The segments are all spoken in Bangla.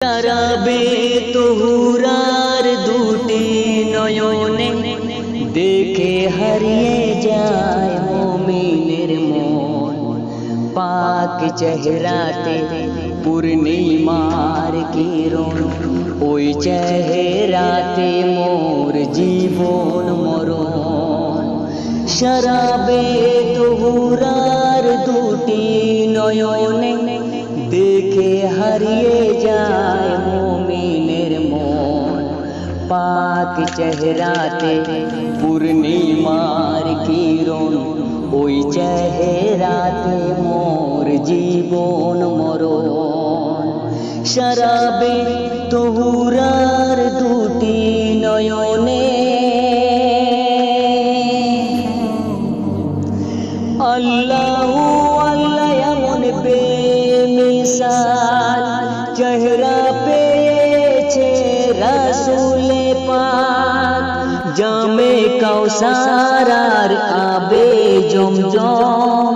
শরাবে তহুরার দুটি নয়নে দেখে হারিয়ে যায় মুমিনের মন। পাক চেহারাতে পূর্ণিমার কিরণ, ওই চেহারাতে মোর জীবন মরণ। শরাবে তহুরার দুটি নয়নে দেখে হারিয়ে যায় মুমিনের মন। পাক চেহারাতে পূর্ণিমার কিরণ, ওই চেহারাতে মোর জীবন মরণ। শরাবে তহুরার দুটি নয়নে আল্লাহ আল্লাহ এমন বেমিসাল চেহারা পেয়েছে রাসূলে পাক। জামে কাউসার আর আবে জমজম,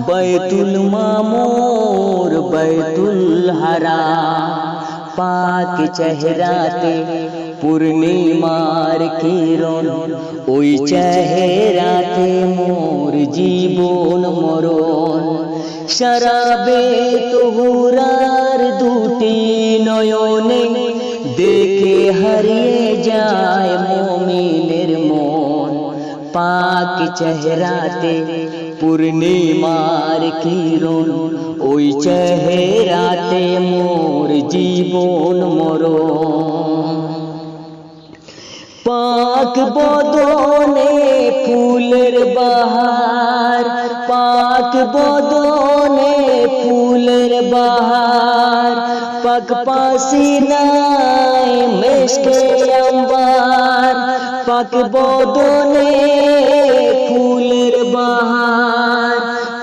বাইতুল মামুর বাইতুল হারাম। পাক চেহারাতে পূর্ণিমার কিরণ, ওই চেহারাতে মোর জীবন মরণ। শরাবে তহুরার দুটি নয়নে দেখে হারিয়ে যায় মুমিনের মন। পাক চেহারাতে পূর্ণিমার কিরণ, ওই চেহারাতে মোর জীবন মরণ। পাক বদনে ফুলের বাহার, পাক বদনে ফুলের বাহার। পাক পাসিনায় মেশকে আম্বার, পাক বদনে ফুলের বাহার।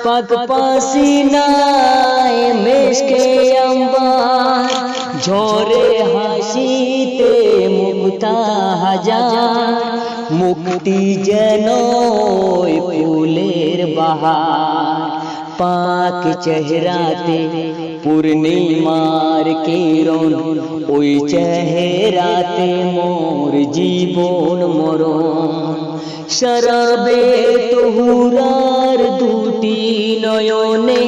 পাক পাসিনায় মেশকে আম্বার, ঝরে হাসিতে মুক্তা হাজার। মুক্তি যেন ফুলের বাহার। পাক চেহারাতে পূর্ণিমার কিরণ, ওই চেহারাতে মোর জীবন মরণ। শরাবে তহুরার দুটি নয়নে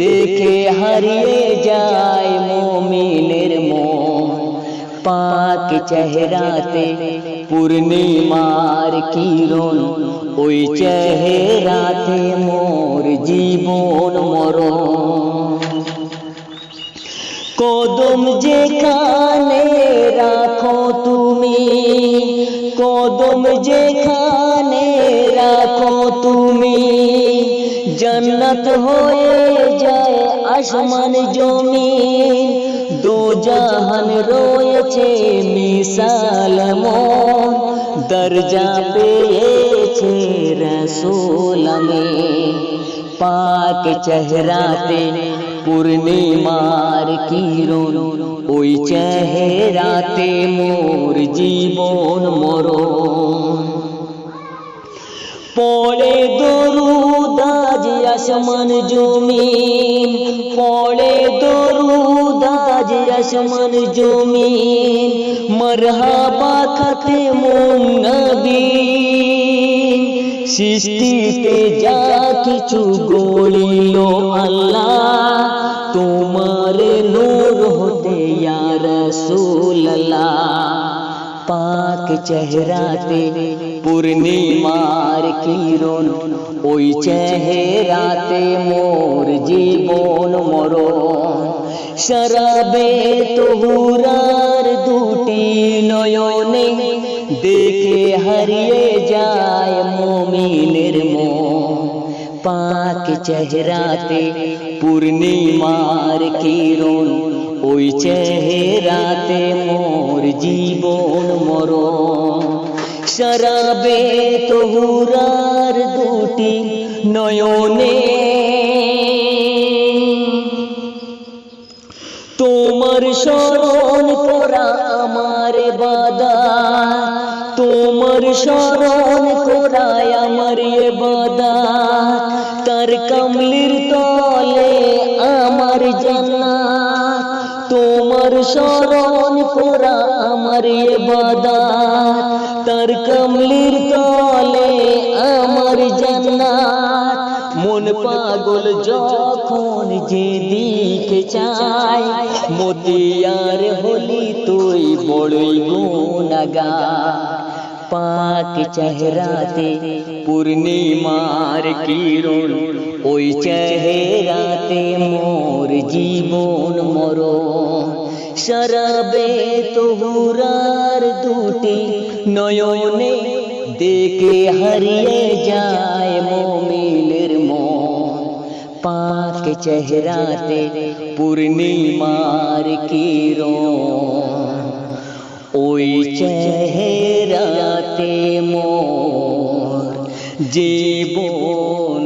দেখে হারিয়ে যায় মুমিনের মন। পাক চেহারাতে পূর্ণিমার কিরণ, ওই চেহারাতে মোর জীবন মরণ। কদম যেখানে রাখো তুমি, কদম যেখানে রাখো তুমি, জান্নাত হয়ে যায় আসমান জমিন। দো জাহান রয়েছে মিসাল মন, দরজা পেয়েছে রাসূল আমিন। পাক চেহারাতে পূর্ণিমার কিরণ, ওই চেহারাতে মোর জীবন মরণ। পড়ে দরুদ আজ আসমান জমিন, পড়ে দরুদ আজ আসমান জমিন। মারহাবা খাতেমুন নবীন, সৃষ্টিতে যা কিছু গড়িল আল্লাহ, তোমার নূর হতে ইয়া রাসূলুল্লাহ। পাক চেহারাতে পূর্ণিমার কিরণ, ওই চেহারাতে মোর জীবন মরণ। শরাবে তহুরার দুটি নয়নে দেখে হারিয়ে যায় মুমিনের মন। পাক চেহারাতে পূর্ণিমার কিরণ, ওই চেহারাতে মোর জীবন মরণ। শরাবে তহুরার দুটি নয়নে তোমার শরণ করা আমার ইবাদত, তোমার শরণ করায় আমার ইবাদত। তার কমলির তলে আমার জান্নাত, তোমার স্মরণ করা আমার ইবাদত, তার কমলির তলে আমার জান্নাত। মন পাগল যখন যেদিকে চায়, মতিয়ার হলি তুই বড়ই গুনাহগার। পাক চেহারাতে পূর্ণিমার কিরণ, ওই চেহারাতে মোর জীবন মরণ। শরাবে তোহুরার দুটি নয়নে দেখে হারিয়ে যায় মুমিনের মন। পাক চেহারাতে পূর্ণিমার কিরণ, ওই চেহারাতে মোর জীবন